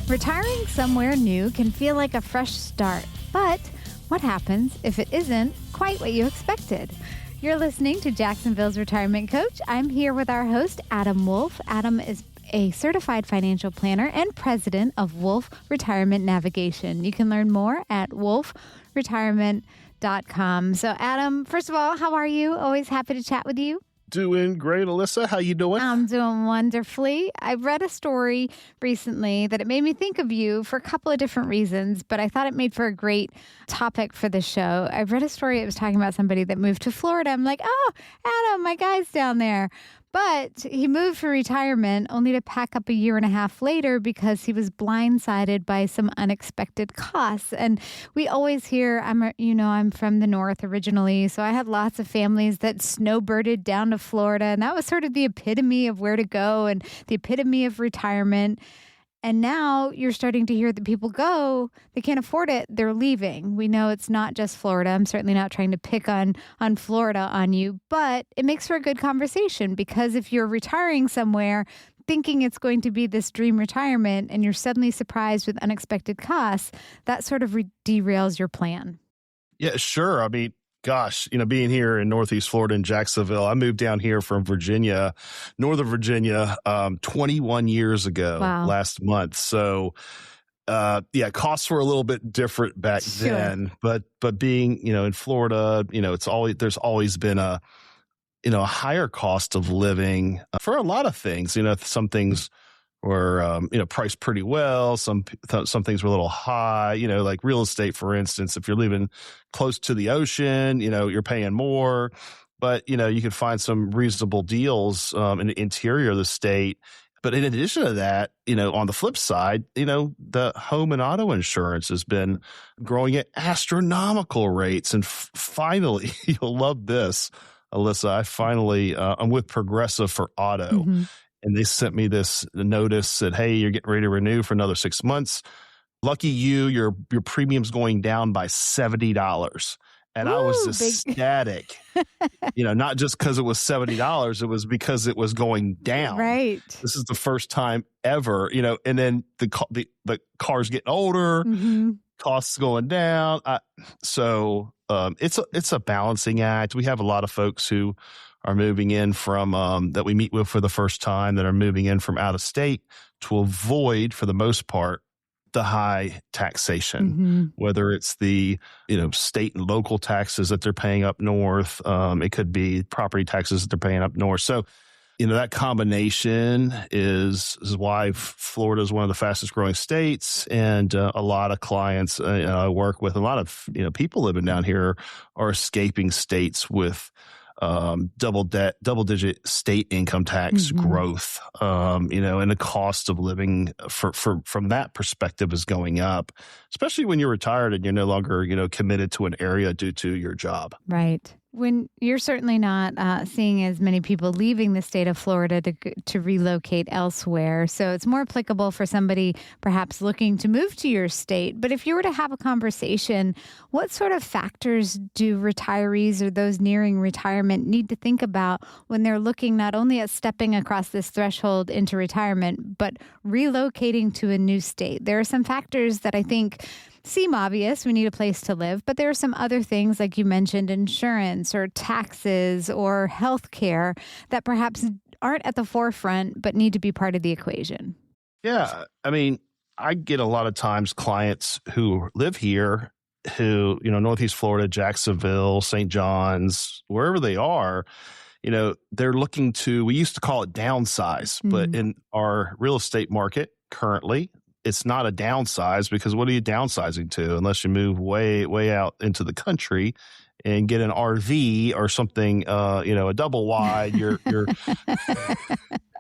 Retiring somewhere new can feel like a fresh start, but what happens if it isn't quite what you expected? You're listening to Jacksonville's Retirement Coach. I'm here with our host, Adam Wolf. Adam is a certified financial planner and president of Wolf Retirement Navigation. You can learn more at wolfretirement.com. So, Adam, first of all, how are you? Always happy to chat with you. Doing great, Alyssa. How you doing? I'm doing wonderfully. I read a story recently that it made me think of you for a couple of different reasons, but I thought it made for a great topic for the show. I read a story that was talking about somebody that moved to Florida. I'm like, oh, Adam, my guy's down there. But he moved for retirement only to pack up a year and a half later because he was blindsided by some unexpected costs. And we always hear, I'm from the north originally, so I had lots of families that snowbirded down to Florida, and that was sort of the epitome of where to go and the epitome of retirement. And now you're starting to hear that people go, they can't afford it, they're leaving. We know it's not just Florida. I'm certainly not trying to pick on Florida on you, but it makes for a good conversation because if you're retiring somewhere thinking it's going to be this dream retirement and you're suddenly surprised with unexpected costs, that sort of derails your plan. Yeah, sure. I mean, gosh, being here in Northeast Florida in Jacksonville, I moved down here from Virginia, Northern Virginia, 21 years ago, last month. So, costs were a little bit different back then, but being, in Florida, there's always been a higher cost of living for a lot of things. Some things were, priced pretty well. Some things were a little high, like real estate, for instance. If you're living close to the ocean, you're paying more, but, you can find some reasonable deals in the interior of the state. But in addition to that, on the flip side, the home and auto insurance has been growing at astronomical rates. And finally, you'll love this, Alyssa, I'm with Progressive for auto. Mm-hmm. And they sent me this notice that, hey, you're getting ready to renew for another 6 months. Lucky you, your premium's going down by $70. And I was ecstatic, not just because it was $70, it was because it was going down. Right. This is the first time ever, and then the car's getting older, mm-hmm. Costs going down. So it's a balancing act. We have a lot of folks who are moving in from that we meet with for the first time that are moving in from out of state to avoid, for the most part, the high taxation, mm-hmm. whether it's the state and local taxes that they're paying up north. It could be property taxes that they're paying up north. So, that combination is why Florida is one of the fastest growing states. And a lot of clients I work with, a lot of people living down here are escaping states with double-digit state income tax mm-hmm. growth, and the cost of living from that perspective is going up, especially when you're retired and you're no longer, committed to an area due to your job. Right. When you're certainly not seeing as many people leaving the state of Florida to relocate elsewhere. So it's more applicable for somebody perhaps looking to move to your state. But if you were to have a conversation, what sort of factors do retirees or those nearing retirement need to think about when they're looking not only at stepping across this threshold into retirement, but relocating to a new state? There are some factors that I think seem obvious. We need a place to live, but there are some other things, like you mentioned, insurance or taxes or health care that perhaps aren't at the forefront, but need to be part of the equation. Yeah. I mean, I get a lot of times clients who live here who, Northeast Florida, Jacksonville, St. John's, wherever they are, they're looking to, we used to call it downsize, mm-hmm. but in our real estate market currently, it's not a downsize, because what are you downsizing to unless you move way, way out into the country and get an RV or something, a double wide, you're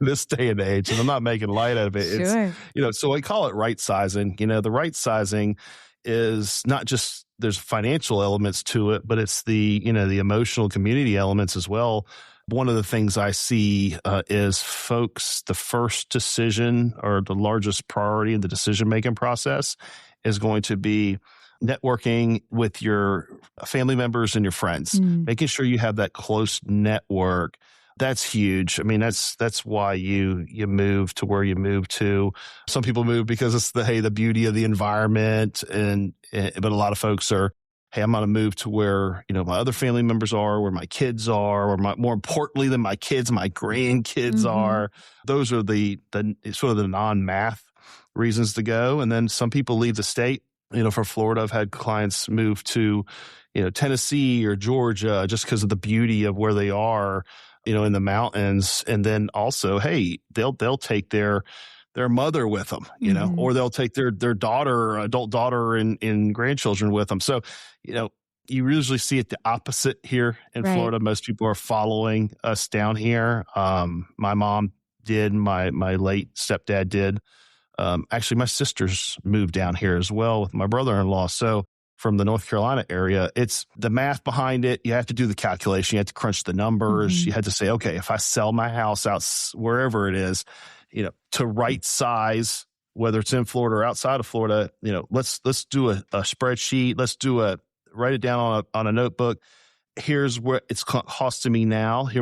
this day and age, and I'm not making light of it. Sure. It's, so I call it right sizing. The right sizing is not just, there's financial elements to it, but it's the emotional community elements as well. One of the things I see is folks, the first decision or the largest priority in the decision-making process is going to be networking with your family members and your friends, making sure you have that close network That's huge. I mean, that's why you move to where you move to. Some people move because it's the beauty of the environment, but a lot of folks are, hey, I'm going to move to where, my other family members are, where my kids are, or more importantly than my kids, my grandkids are. Those are the sort of the non-math reasons to go. And then some people leave the state. For Florida, I've had clients move to, Tennessee or Georgia just because of the beauty of where they are, in the mountains. And then also, hey, they'll take their mother with them, or they'll take their daughter, adult daughter and grandchildren with them. So, you usually see it the opposite here in Florida. Most people are following us down here. My mom did, my late stepdad did. Actually, my sisters moved down here as well with my brother-in-law. So from the North Carolina area, it's the math behind it. You have to do the calculation. You have to crunch the numbers. You had to say, okay, if I sell my house out wherever it is, to right size, whether it's in Florida or outside of Florida, let's do a spreadsheet. Let's write it down on a notebook. Here's what it's costing me now. How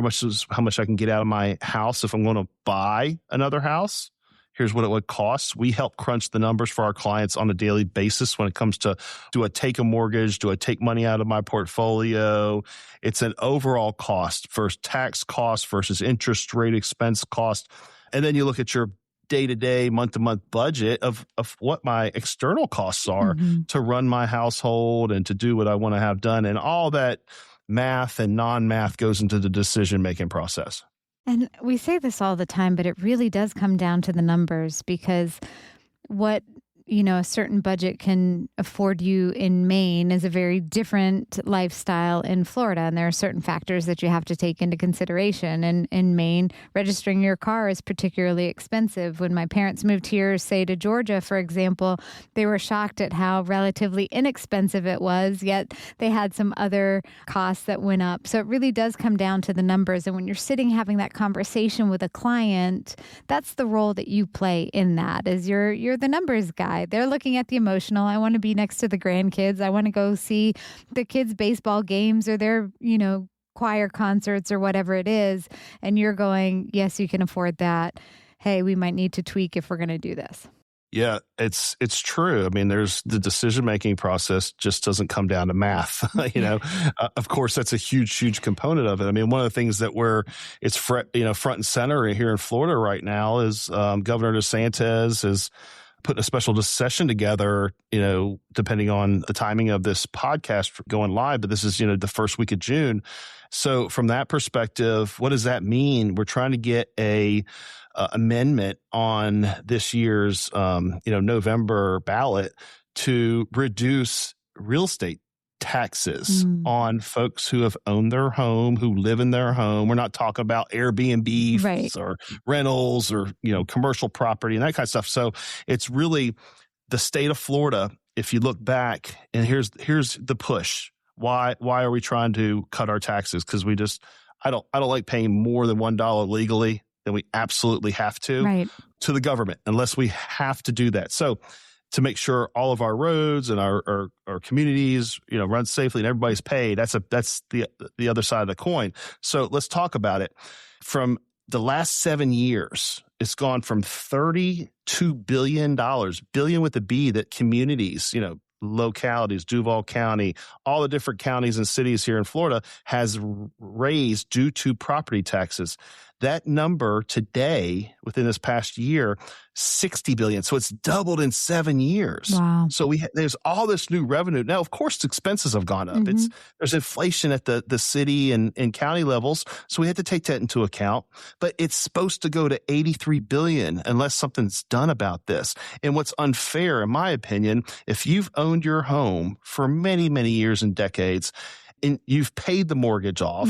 much I can get out of my house if I'm going to buy another house. Here's what it would cost. We help crunch the numbers for our clients on a daily basis when it comes to, do I take a mortgage? Do I take money out of my portfolio? It's an overall cost, first tax cost versus interest rate expense cost. And then you look at your day-to-day, month-to-month budget of what my external costs are to run my household and to do what I want to have done. And all that math and non-math goes into the decision-making process. And we say this all the time, but it really does come down to the numbers, because what a certain budget can afford you in Maine is a very different lifestyle in Florida. And there are certain factors that you have to take into consideration. And in Maine, registering your car is particularly expensive. When my parents moved here, say to Georgia, for example, they were shocked at how relatively inexpensive it was, yet they had some other costs that went up. So it really does come down to the numbers. And when you're sitting having that conversation with a client, that's the role that you play in that, is you're the numbers guy. They're looking at the emotional. I want to be next to the grandkids. I want to go see the kids' baseball games or their, choir concerts or whatever it is. And you're going, yes, you can afford that. Hey, we might need to tweak if we're going to do this. Yeah, it's true. I mean, there's the decision-making process just doesn't come down to math. Of course, that's a huge component of it. I mean, one of the things that it's front and center here in Florida right now is Governor DeSantis is putting a special session together, depending on the timing of this podcast going live. But this is, the first week of June. So from that perspective, what does that mean? We're trying to get a amendment on this year's, November ballot to reduce real estate taxes on folks who have owned their home, who live in their home. We're not talking about Airbnb or rentals or, commercial property and that kind of stuff. So it's really the state of Florida. If you look back, and here's the push. Why are we trying to cut our taxes? Because I don't like paying more than $1 legally than we absolutely have to the government, unless we have to do that. So to make sure all of our roads and our communities, run safely and everybody's paid, that's the other side of the coin. So let's talk about it. From the last 7 years, it's gone from $32 billion, billion with a B, that communities, localities, Duval County, all the different counties and cities here in Florida has raised due to property taxes. That number today, within this past year, $60 billion. So it's doubled in 7 years. Wow. So there's all this new revenue. Now, of course, expenses have gone up. There's inflation at the city and county levels. So we have to take that into account. But it's supposed to go to $83 billion unless something's done about this. And what's unfair, in my opinion, if you've owned your home for many, many years and decades, and you've paid the mortgage off,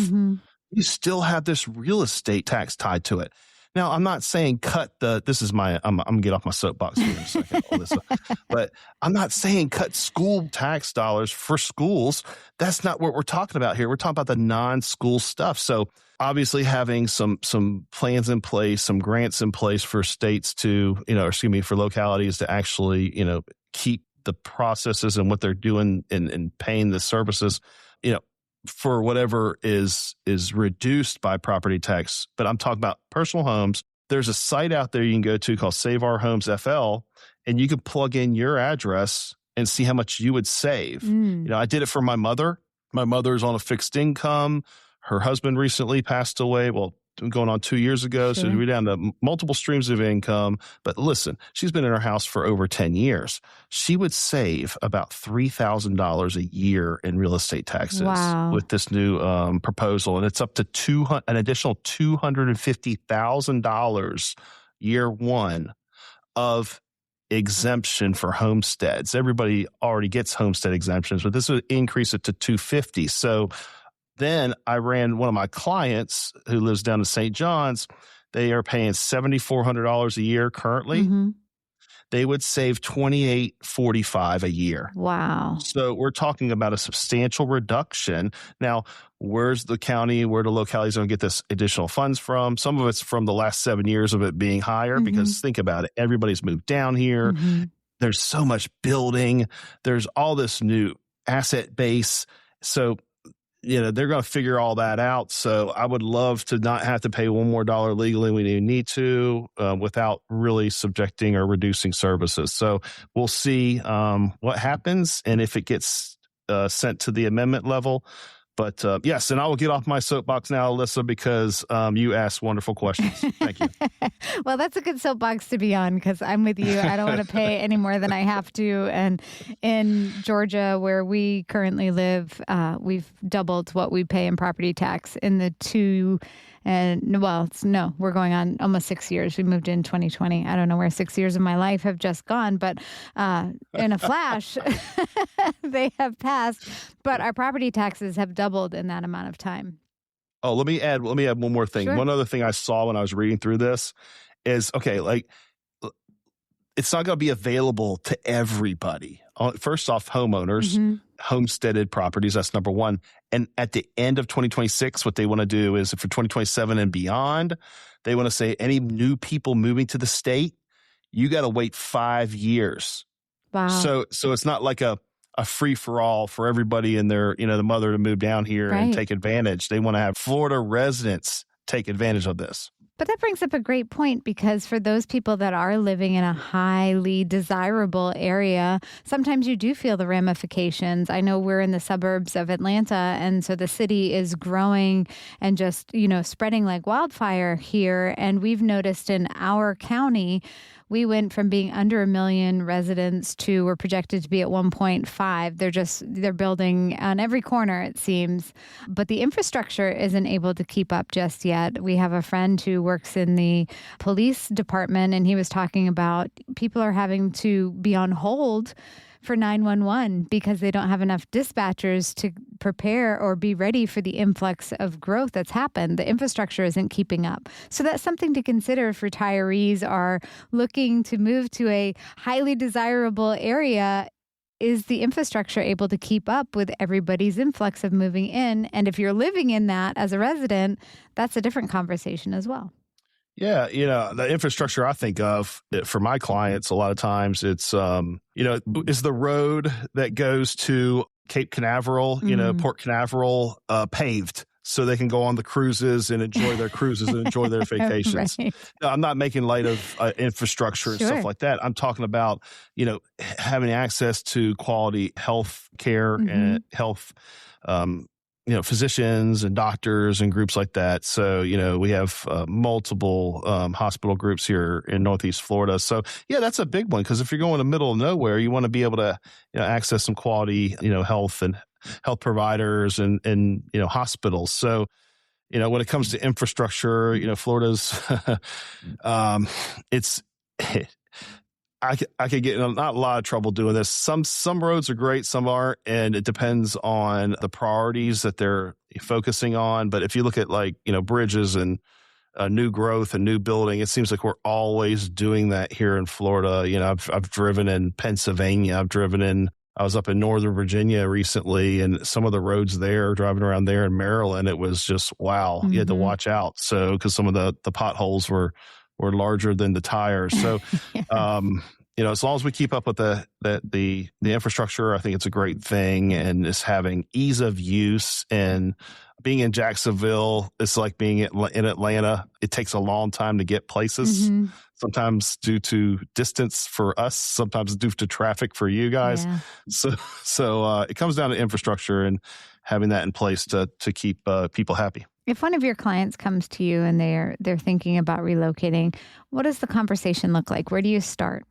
you still have this real estate tax tied to it. Now, I'm not saying I'm going to get off my soapbox here in a second, all this stuff, but I'm not saying cut school tax dollars for schools. That's not what we're talking about here. We're talking about the non-school stuff. So obviously having some plans in place, some grants in place for states to, for localities to actually, keep the processes and what they're doing and paying the services, for whatever is reduced by property tax. But I'm talking about personal homes. There's a site out there you can go to called Save Our Homes FL, and you can plug in your address and see how much you would save. I did it for my mother. My mother's on a fixed income. Her husband recently passed away. Well, going on 2 years ago. Sure. So we're down to multiple streams of income. But listen, she's been in her house for over 10 years. She would save about $3,000 a year in real estate taxes with this new proposal. And it's up to an additional $250,000 year one of exemption for homesteads. Everybody already gets homestead exemptions, but this would increase it to $250,000. So then I ran one of my clients who lives down in St. John's. They are paying $7,400 a year currently. They would save $2,845 a year. Wow. So we're talking about a substantial reduction. Now, where's the county, where the localities going to get this additional funds from? Some of it's from the last 7 years of it being higher, because think about it. Everybody's moved down here. There's so much building. There's all this new asset base. So they're going to figure all that out. So I would love to not have to pay one more dollar legally. We didn't need to without really subjecting or reducing services. So we'll see what happens and if it gets sent to the amendment level. But yes, and I will get off my soapbox now, Alyssa, because you asked wonderful questions. Thank you. Well, that's a good soapbox to be on, because I'm with you. I don't want to pay any more than I have to. And in Georgia, where we currently live, we've doubled what we pay in property tax in the we're going on almost 6 years. We moved in 2020. I don't know where 6 years of my life have just gone, but in a flash, they have passed. But our property taxes have doubled in that amount of time. Oh, let me add one more thing. Sure. One other thing I saw when I was reading through this is, it's not going to be available to everybody. First off, homeowners, homesteaded properties, that's number one. And at the end of 2026, what they want to do is for 2027 and beyond, they want to say any new people moving to the state, you got to wait 5 years. Wow. So it's not like a free for all for everybody and their, the mother to move down here and take advantage. They want to have Florida residents take advantage of this. But that brings up a great point, because for those people that are living in a highly desirable area, sometimes you do feel the ramifications. I know we're in the suburbs of Atlanta, and so the city is growing and just, spreading like wildfire here. And we've noticed in our county, we went from being under 1 million residents to we're projected to be at 1.5. They're building on every corner, it seems. But the infrastructure isn't able to keep up just yet. We have a friend who works in the police department, and he was talking about people are having to be on hold for 911 because they don't have enough dispatchers to prepare or be ready for the influx of growth that's happened. The infrastructure isn't keeping up. So that's something to consider if retirees are looking to move to a highly desirable area. Is the infrastructure able to keep up with everybody's influx of moving in? And if you're living in that as a resident, that's a different conversation as well. Yeah, the infrastructure I think of for my clients, a lot of times it's, is the road that goes to Cape Canaveral, Port Canaveral, paved so they can go on the cruises and enjoy their cruises and enjoy their vacations. Right. No, I'm not making light of infrastructure and stuff like that. I'm talking about, having access to quality health care and health, physicians and doctors and groups like that. So, we have multiple hospital groups here in Northeast Florida. So, yeah, that's a big one, because if you're going in the middle of nowhere, you want to be able to access some quality, health and health providers and hospitals. So, when it comes to infrastructure, Florida's, I could get in not a lot of trouble doing this. Some roads are great, some aren't, and it depends on the priorities that they're focusing on. But if you look at bridges and new growth and new building, it seems like we're always doing that here in Florida. I've driven in Pennsylvania. I was up in Northern Virginia recently, and some of the roads there, driving around there in Maryland, it was just, wow, you had to watch out. So, because some of the potholes were larger than the tires. So, as long as we keep up with the infrastructure, I think it's a great thing. And it's having ease of use. And being in Jacksonville, it's like being in Atlanta. It takes a long time to get places. Mm-hmm. Sometimes due to distance for us, sometimes due to traffic for you guys. Yeah. So it comes down to infrastructure and having that in place to keep people happy. If one of your clients comes to you and they're thinking about relocating, what does the conversation look like? Where do you start?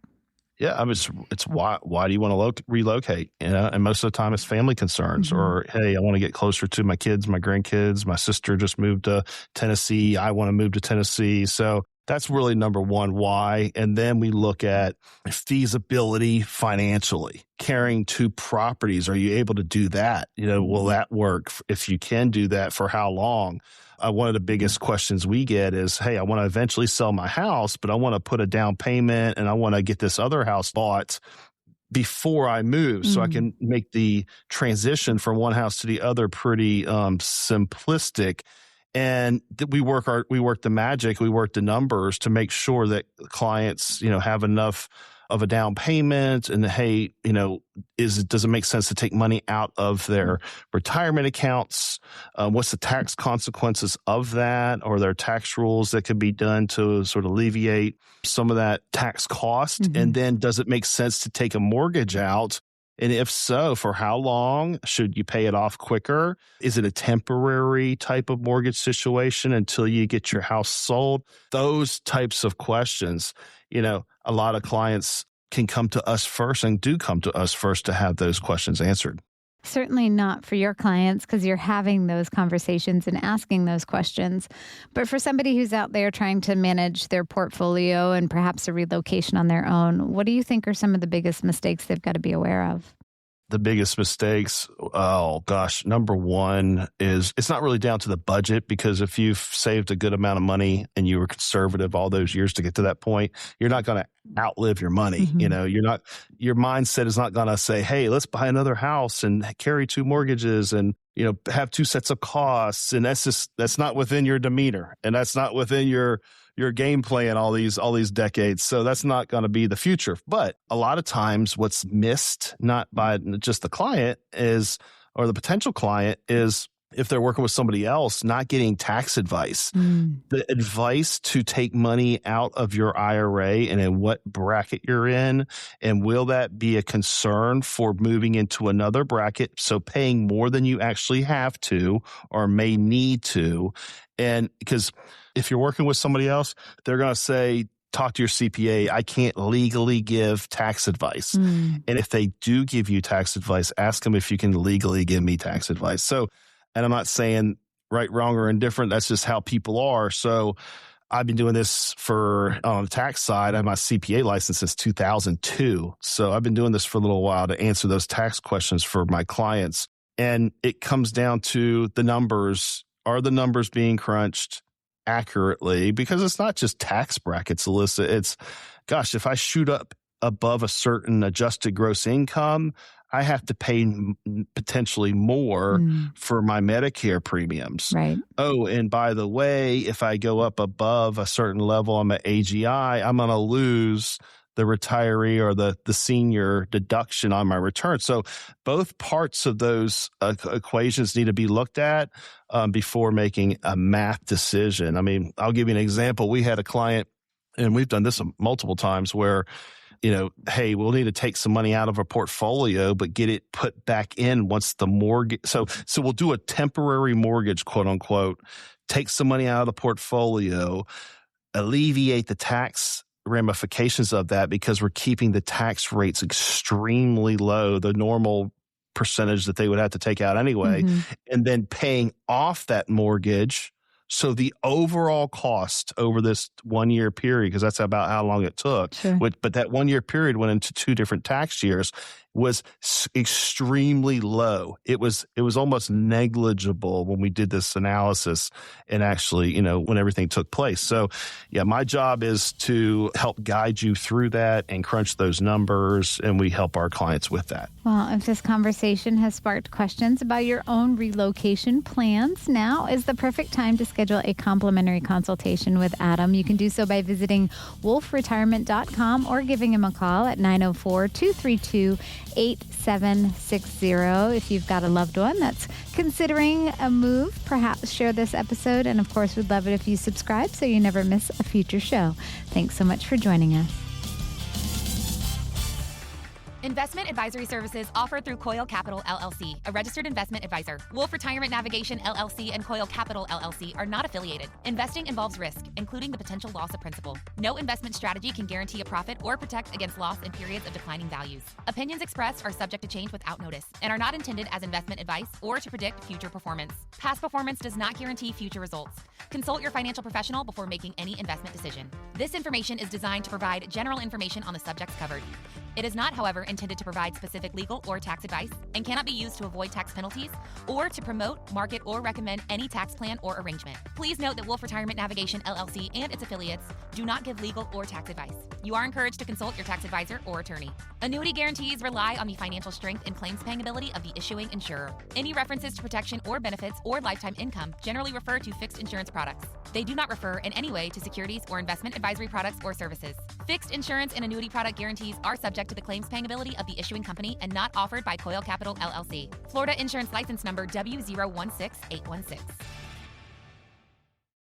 Yeah, I mean, it's why do you want to relocate? And most of the time it's family concerns, Mm-hmm. or hey, I want to get closer to my kids, my grandkids. My sister just moved to Tennessee. I want to move to Tennessee. So that's really number one, why. And then we look at feasibility financially. Carrying two properties, are you able to do that? Will that work? If you can do that, for how long? One of the biggest questions we get is, hey, I want to eventually sell my house, but I want to put a down payment and I want to get this other house bought before I move so I can make the transition from one house to the other pretty simplistic. And we work the magic, we work the numbers to make sure that clients, have enough of a down payment, and hey, does it make sense to take money out of their retirement accounts? What's the tax consequences of that? Or there are tax rules that could be done to sort of alleviate some of that tax cost? Mm-hmm. And then does it make sense to take a mortgage out? And if so, for how long? Should you pay it off quicker? Is it a temporary type of mortgage situation until you get your house sold? Those types of questions, a lot of clients can come to us first and do come to us first to have those questions answered. Certainly not for your clients, because you're having those conversations and asking those questions. But for somebody who's out there trying to manage their portfolio and perhaps a relocation on their own, what do you think are some of the biggest mistakes they've got to be aware of? The biggest mistakes, oh gosh, number one is it's not really down to the budget, because if you've saved a good amount of money and you were conservative all those years to get to that point, you're not going to outlive your money. Mm-hmm. Your mindset is not going to say, hey, let's buy another house and carry two mortgages and, have two sets of costs. And that's not within your demeanor, and that's not within your game plan all these decades. So that's not going to be the future. But a lot of times what's missed, not by just the client or the potential client, is if they're working with somebody else, not getting tax advice. The advice to take money out of your IRA and in what bracket you're in, and will that be a concern for moving into another bracket? So paying more than you actually have to or may need to. And because if you're working with somebody else, they're going to say, talk to your CPA. I can't legally give tax advice. And if they do give you tax advice, ask them if you can legally give me tax advice. So, and I'm not saying right, wrong, or indifferent. That's just how people are. So I've been doing this on the tax side. I have my CPA license since 2002. So I've been doing this for a little while to answer those tax questions for my clients. And it comes down to the numbers. Are the numbers being crunched accurately? Because it's not just tax brackets, Alyssa. It's, gosh, if I shoot up above a certain adjusted gross income, I have to pay potentially more for my Medicare premiums. Right. Oh, and by the way, if I go up above a certain level on my AGI, I'm going to lose the retiree or the senior deduction on my return. So both parts of those equations need to be looked at before making a math decision. I mean, I'll give you an example. We had a client, and we've done this multiple times, where hey, we'll need to take some money out of a portfolio, but get it put back in once the mortgage. So we'll do a temporary mortgage, quote unquote, take some money out of the portfolio, alleviate the tax ramifications of that, because we're keeping the tax rates extremely low, the normal percentage that they would have to take out anyway, and then paying off that mortgage. So the overall cost over this 1 year period, because that's about how long it took, but that 1 year period went into 2 different tax years, was extremely low. It was almost negligible when we did this analysis and actually, when everything took place. So yeah, my job is to help guide you through that and crunch those numbers, and we help our clients with that. Well, if this conversation has sparked questions about your own relocation plans, now is the perfect time to schedule a complimentary consultation with Adam, you can do so by visiting wolfretirement.com or giving him a call at 904-232-8760. If you've got a loved one that's considering a move, perhaps share this episode. And of course, we'd love it if you subscribe so you never miss a future show. Thanks so much for joining us. Investment advisory services offered through Coil Capital LLC, a registered investment advisor. Wolf Retirement Navigation LLC and Coil Capital LLC are not affiliated. Investing involves risk, including the potential loss of principal. No investment strategy can guarantee a profit or protect against loss in periods of declining values. Opinions expressed are subject to change without notice and are not intended as investment advice or to predict future performance. Past performance does not guarantee future results. Consult your financial professional before making any investment decision. This information is designed to provide general information on the subjects covered. It is not, however, intended to provide specific legal or tax advice and cannot be used to avoid tax penalties or to promote, market, or recommend any tax plan or arrangement. Please note that Wolf Retirement Navigation LLC and its affiliates do not give legal or tax advice. You are encouraged to consult your tax advisor or attorney. Annuity guarantees rely on the financial strength and claims paying ability of the issuing insurer. Any references to protection or benefits or lifetime income generally refer to fixed insurance products. They do not refer in any way to securities or investment advisory products or services. Fixed insurance and annuity product guarantees are subject to the claims paying ability of the issuing company and not offered by Coil Capital LLC. Florida Insurance License Number W016816.